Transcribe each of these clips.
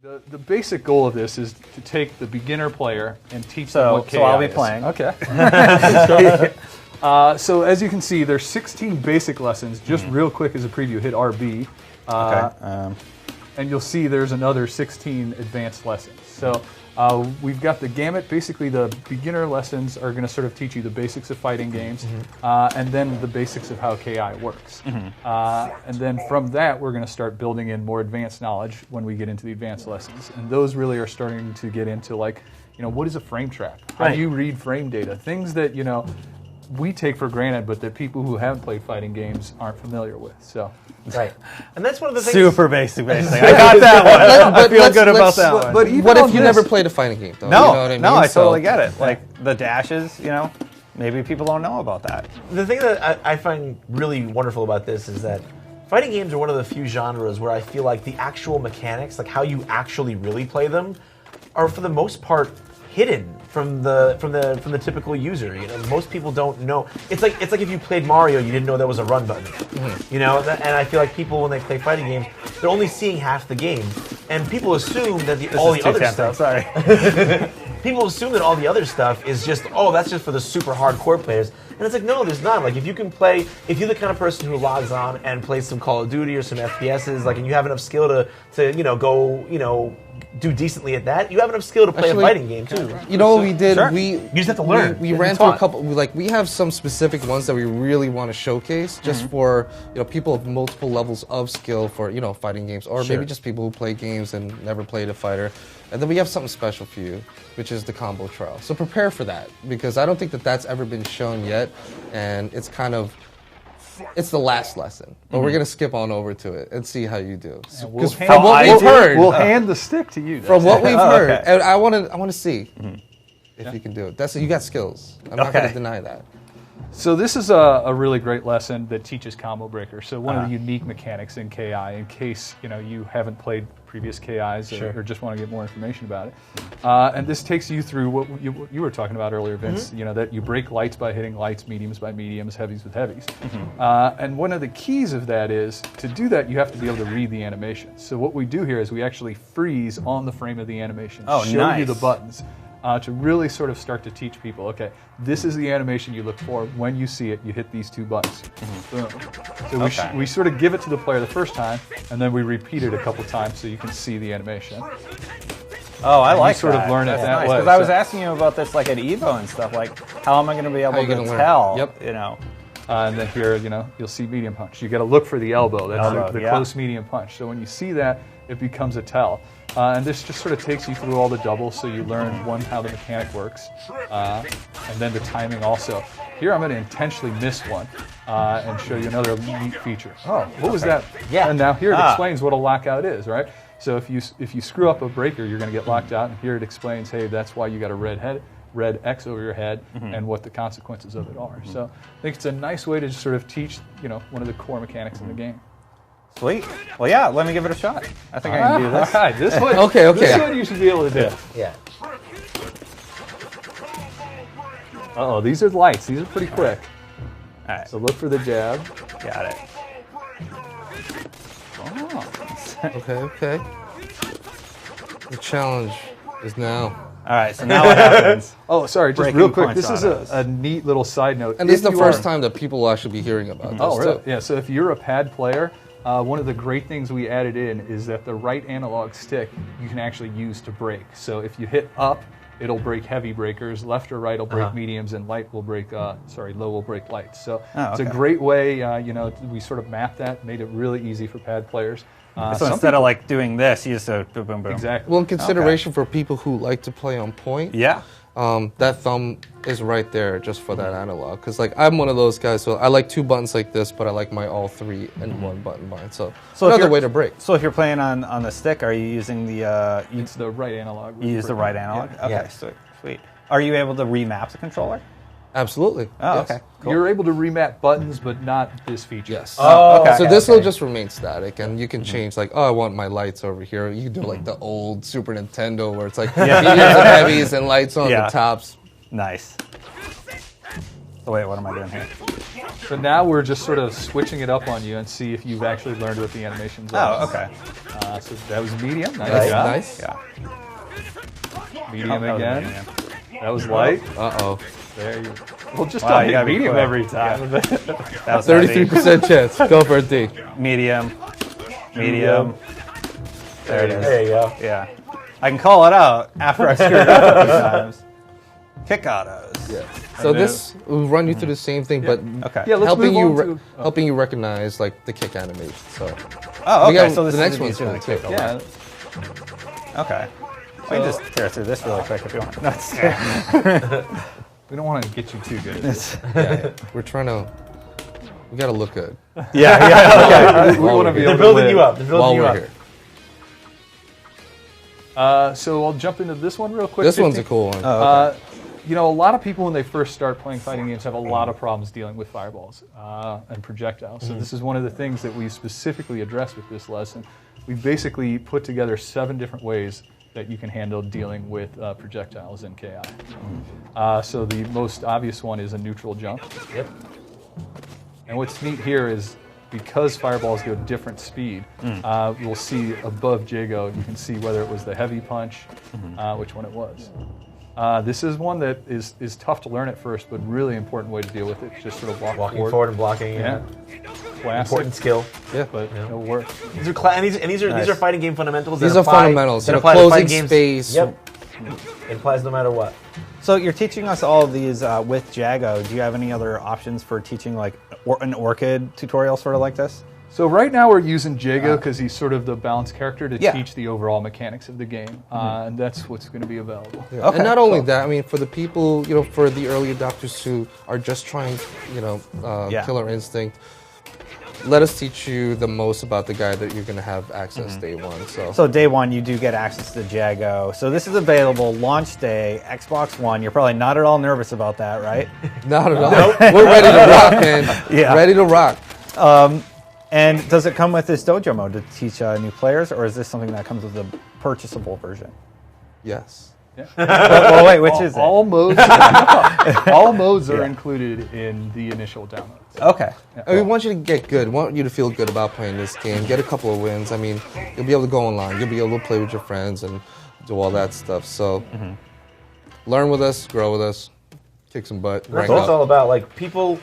The basic goal of this is to take the beginner player and teach them what KI So I'll be is. playing. Okay. So as you can see, there's 16 basic lessons. Just real quick as a preview, hit RB. And you'll see there's another 16 advanced lessons. So we've got the gamut. Basically, the beginner lessons are going to sort of teach you the basics of fighting games, and then the basics of how KI works. And then from that, we're going to start building in more advanced knowledge when we get into the advanced lessons. And those really are starting to get into, like, what is a frame trap? How do you read frame data? Things that, we take for granted, but that people who haven't played fighting games aren't familiar with. So. Right. And that's one of the things. Super basic. I got that one. I feel good about that one. But what if you never played a fighting game, though? No, you know what I mean? no, I totally get it. Like the dashes, maybe people don't know about that. The thing that I find really wonderful about this is that fighting games are one of the few genres where I feel like the actual mechanics, like how you actually really play them, are for the most part hidden from the typical user. Most people don't know. It's like if you played Mario, you didn't know there was a run button. And I feel like people, when they play fighting games, they're only seeing half the game, and people assume that all the other stuff. Sorry. People assume that all the other stuff is just, that's just for the super hardcore players. And it's like, no, there's not. Like, if you're the kind of person who logs on and plays some Call of Duty or some FPSs, like, and you have enough skill to go, do decently at that, you have enough skill to play a fighting game too. You know what we did? Sure. You just have to learn. We ran through a couple. We have some specific ones that we really want to showcase, just for people of multiple levels of skill for fighting games, or maybe just people who play games and never played a fighter. And then we have something special for you, which is the combo trial. So prepare for that, because I don't think that that's ever been shown yet, and it's it's the last lesson, but we're gonna skip on over to it and see how you do. Because from what we've heard, we'll hand the stick to you. From what we've heard, and I want to see if you can do it. You got skills. I'm not gonna deny that. So this is a really great lesson that teaches combo breaker. So one of the unique mechanics in KI, in case you haven't played previous KIs or just want to get more information about it. And this takes you through what you were talking about earlier, Vince. That you break lights by hitting lights, mediums by mediums, heavies with heavies. And one of the keys of that is, to do that, you have to be able to read the animation. So what we do here is we actually freeze on the frame of the animation, show you the buttons. To really sort of start to teach people, okay, this is the animation you look for. When you see it, you hit these two buttons. Boom. So we sort of give it to the player the first time, and then we repeat it a couple times so you can see the animation. Oh, I like that. You sort of learn it that way. Because I was asking you about this like at Evo and stuff, like how am I going to be able to tell? Yep. And then here, you'll see medium punch. You got to look for the elbow. That's the close medium punch. So when you see that, it becomes a tell. And this just sort of takes you through all the doubles, so you learn, how the mechanic works, and then the timing also. Here I'm going to intentionally miss one and show you another neat feature. Oh, what was that? Yeah. And now here it explains what a lockout is, right? So if you screw up a breaker, you're going to get locked out, and here it explains, hey, that's why you got a red X over your head, and what the consequences of it are. So I think it's a nice way to just sort of teach, one of the core mechanics in the game. Sweet. Well, yeah, let me give it a shot. I think I can do this. All right, this one. Okay. This one you should be able to do. Yeah. Uh-oh, these are lights. These are pretty quick. All right. So look for the jab. Got it. Okay. The challenge is now. All right, so now what happens? Oh, sorry, just Breaking real quick. punch This is a neat little side note. And this is the first time that people will actually be hearing about this. Oh, really? Too. Yeah, so if you're a pad player, one of the great things we added in is that the right analog stick you can actually use to break. So if you hit up, it'll break heavy breakers. Left or right will break mediums, and low will break lights. So it's a great way. We sort of mapped that, made it really easy for pad players. So instead of like doing this, you just boom, boom, boom. Exactly. Well, in consideration for people who like to play on point, that thumb is right there just for that analog. Because I'm one of those guys, so I like two buttons like this, but I like my all three and one button bind. So another way to break. So if you're playing on the stick, are you using the? It's the right analog. You use the right analog. Yeah. Okay, sweet. Are you able to remap the controller? Absolutely. Oh, yes. okay. Cool. You're able to remap buttons, but not this feature. Yes. Oh, okay. So this will just remain static, and you can change I want my lights over here. You can do like the old Super Nintendo where it's like mediums and heavies and lights on the tops. Nice. So wait, what am I doing here? So now we're just sort of switching it up on you and see if you've actually learned what the animations are. Oh, okay. So that was medium. Nice Right. job. Nice. Yeah. Medium That was again. medium. That was light. Uh-oh. There you Well, just Wow, don't you hit gotta be medium quick. every time. That was heavy. 33% chance. Go for it, D. Medium. Medium. There it is. There you go. Yeah. I can call it out after I screwed it up a few times. Kick autos. Yeah. So this will run you through the same thing, but Okay. Yeah, let's helping move you on to... helping you recognize like the kick animation. So Oh, We okay. got So this the is next one's easier cool, to kick too. over. Yeah. Okay. We can just tear through this really quick if you want. We don't want to get you too good at this. we're trying to. We gotta look good Yeah. Okay. We want to be They're able to building win. you up. They're building while you we're up. here. So I'll jump into this one real quick. This one's a 15. cool one. You know, a lot of people when they first start playing fighting games have a lot of problems dealing with fireballs and projectiles. So this is one of the things that we specifically address with this lesson. We basically put together 7 different ways that you can handle dealing with projectiles in KI. So the most obvious one is a neutral jump. Yep. And what's neat here is because fireballs go different speed, we'll see above Jago, you can see whether it was the heavy punch, which one it was. This is one that is tough to learn at first, but really important way to deal with it. Just sort of Walking forward and blocking. Yeah. Classic, Important skill. but it'll work. These are these are fighting game fundamentals. These that are apply- fundamentals. that You know, apply to closing fighting games. space. Yep. It applies no matter what. So you're teaching us all of these with Jago. Do you have any other options for teaching like an Orchid tutorial sort of like this? So right now we're using Jago because he's sort of the balanced character to Yeah. teach the overall mechanics of the game, and that's what's going to be available. Yeah. Okay, And not only cool. that, I mean, for the people, you know, for the early adopters who are just trying, you know, Yeah. Killer Instinct, let us teach you the most about the guy that you're going to have access day one. So day one, you do get access to Jago. So this is available launch day, Xbox One. You're probably not at all nervous about that, right? Not at all. We're ready to rock, man. Yeah. Ready to rock. And does it come with this Dojo mode to teach new players, or is this something that comes with the purchasable version? Yes. Well, wait, which is it? All modes, all modes are included in the initial downloads. Okay. And we want you to get good. We want you to feel good about playing this game. Get a couple of wins. I mean, you'll be able to go online. You'll be able to play with your friends and do all that stuff. So learn with us, grow with us, kick some butt, That's rank what it's up. all about. Like people,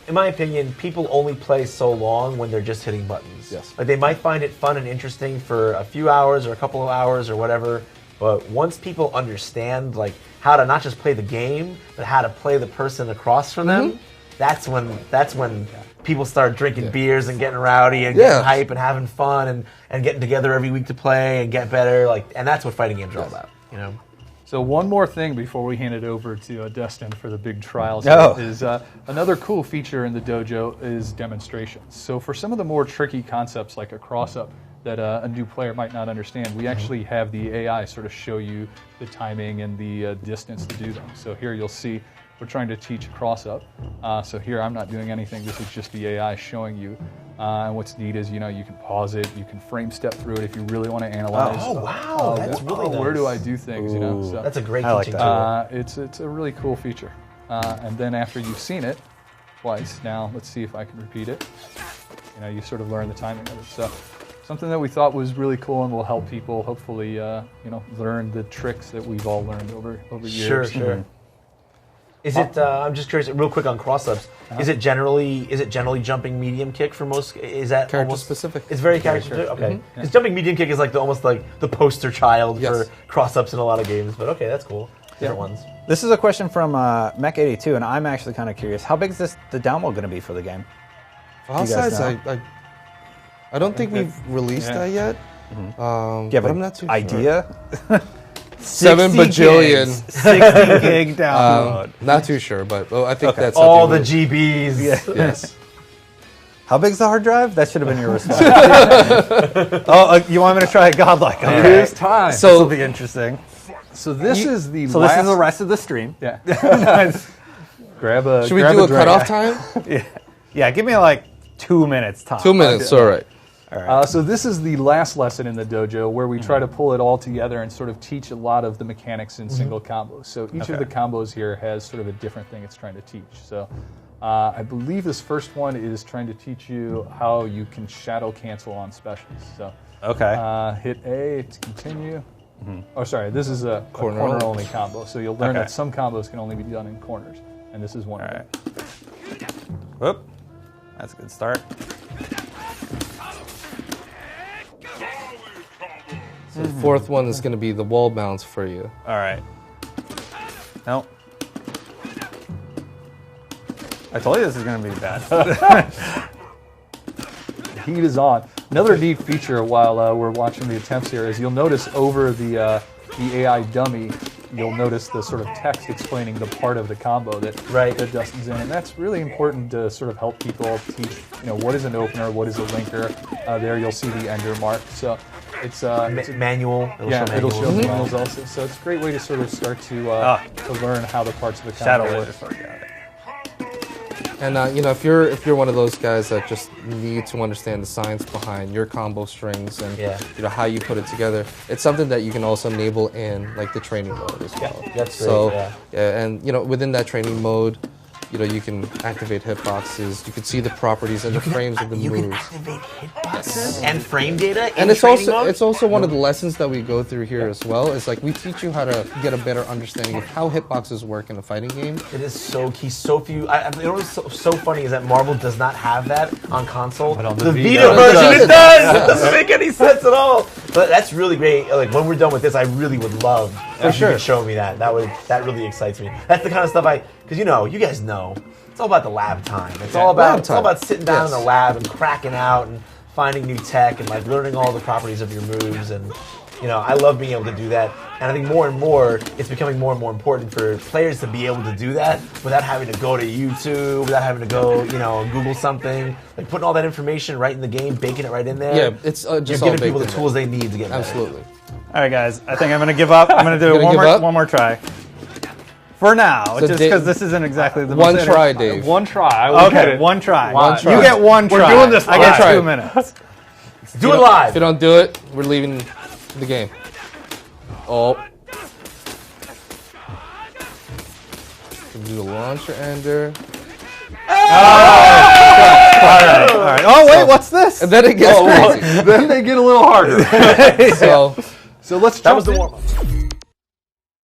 in my opinion, people only play so long when they're just hitting buttons. Yes. Like they might find it fun and interesting for a few hours or a couple of hours or whatever. But once people understand like how to not just play the game, but how to play the person across from them, that's when people start drinking beers and getting rowdy and getting hype and having fun and getting together every week to play and get better. Like, and that's what fighting games are all about. You know. So one more thing before we hand it over to Destin for the big trials Oh. is another cool feature in the dojo is demonstrations. So for some of the more tricky concepts like a cross-up that a new player might not understand, we actually have the AI sort of show you the timing and the distance to do them. So here you'll see we're trying to teach cross-up. So here I'm not doing anything. This is just the AI showing you. And what's neat is, you know, you can pause it, you can frame step through it if you really want to analyze. Oh wow, that's really nice. Where do I do things, you know? So, That's a great I like teaching that. tool. it's a really cool feature. And then after you've seen it twice, now let's see if I can repeat it. You know, you sort of learn the timing of it. So something that we thought was really cool and will help people hopefully, you know, learn the tricks that we've all learned over years. Sure. Is it? I'm just curious, real quick on cross-ups. Is it generally jumping medium kick for most? Is that Character almost specific. It's very character specific. Okay, because jumping medium kick is like almost like the poster child Yes. for cross-ups in a lot of games. But okay, that's cool. Different ones. This is a question from Mech82, and I'm actually kind of curious. How big is the download going to be for the game? File You guys size, know? I don't think we've released that yet. Do you have but an I'm not too idea? 7 60 bajillion. gigs, 60 gig download. Not too sure, but I think Okay. that's All the something GBs. yes. How big's the hard drive? That should have been your response. You want me to try a godlike? Okay. Here's time. This will So be interesting. So this is the So last, this is the rest of the stream. Yeah. grab a should we grab do a drink. cutoff time? Yeah, give me like 2 minutes time. 2 minutes, all right. All right. So this is the last lesson in the dojo where we try to pull it all together and sort of teach a lot of the mechanics in single combos. So each of the combos here has sort of a different thing it's trying to teach. So I believe this first one is trying to teach you how you can shadow cancel on specials. So hit A to continue. Oh, sorry, this is a corner-only combo. So you'll learn that some combos can only be done in corners, and this is one of them. Whoop. That's a good start. So the fourth one is going to be the wall bounce for you. All right. Nope. I told you this is going to be bad. The heat is on. Another neat feature while we're watching the attempts here is you'll notice over the AI dummy, you'll notice the sort of text explaining the part of the combo that Dustin's in, and that's really important to sort of help people teach. What is an opener, what is a linker. There you'll see the ender mark. So it's a manual. It'll show manuals also. So it's a great way to sort of start to learn how the parts of the combo work. And if you're one of those guys that just need to understand the science behind your combo strings and how you put it together, it's something that you can also enable in like the training mode as well. That's great. And within that training mode, you can activate hitboxes. You can see the properties and the frames of the moves. You can activate hitboxes and frame data. And it's also one of the lessons that we go through here as well. It's like we teach you how to get a better understanding of how hitboxes work in a fighting game. It is so key. So few. What's so funny is that Marvel does not have that on console. But on the Vita version, it does. It doesn't make any sense at all. But that's really great. Like when we're done with this, I really would love if you could show me that. That really excites me. That's the kind of stuff because you guys know. It's all about the lab time. It's all about sitting down in the lab and cracking out and finding new tech and like learning all the properties of your moves. And I love being able to do that. And I think more and more it's becoming more and more important for players to be able to do that without having to go to YouTube, without having to go Google something, like putting all that information right in the game, baking it right in there. Yeah, it's just You're giving people the tools they need to get better. Absolutely. All right, guys. I think I'm going to give up. I'm going to do one more try. For now, just because this isn't exactly the one try, Dave. One try. Okay, one try. You get one try. We're doing this live. I get 2 minutes. Do it live. If you don't do it, we're leaving the game. Oh. Do the launcher ender. All right. Oh wait, what's this? And then it gets crazy. Then they get a little harder. So let's jump. That was the warm-up.